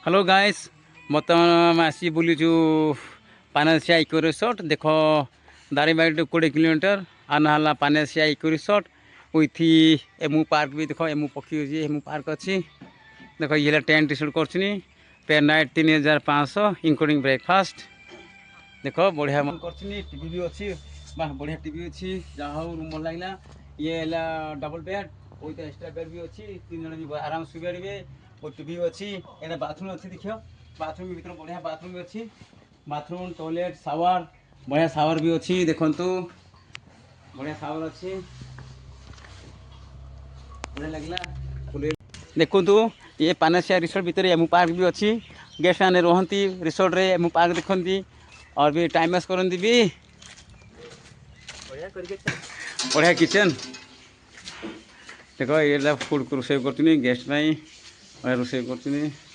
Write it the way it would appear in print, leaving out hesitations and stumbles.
hello guys बर्तमान आसी बुलीचु पानेसिया eco resort देख दारिंगबाड़ी 20 किलोमीटर आना पानेसिया इको रिसोर्ट उथी एमू पार्क भी देख एमू पक्षी अच्छी एमू पार्क अच्छी देख ये टेंट रिसोर्ट कर पे नाइट 3500 इंक्लूडिंग ब्रेकफास्ट देख बढ़िया टीवी भी अच्छी बढ़िया टीवी अच्छी जहाँ रूम भल लगे ये double bed with extra bed भी अच्छी 3 जन भी आराम से पारे और टीवी अच्छी एटा बाथरूम अच्छी देख बाथरूम भर बढ़िया बाथरूम भी अच्छी बाथरूम टॉयलेट शावर बढ़िया शावर भी अच्छी देखु बढ़िया शावर अच्छी बढ़िया लगला देखु ये पानेसिया रिसोर्ट भितर एमू पार्क भी अच्छी गेस्ट मैंने रहती रिसोर्ट रे एमू पार्क देखती और भी टाइम पास करती भी बढ़िया किचन देख ये फुड रोषे कर गेस्ट रोषे कर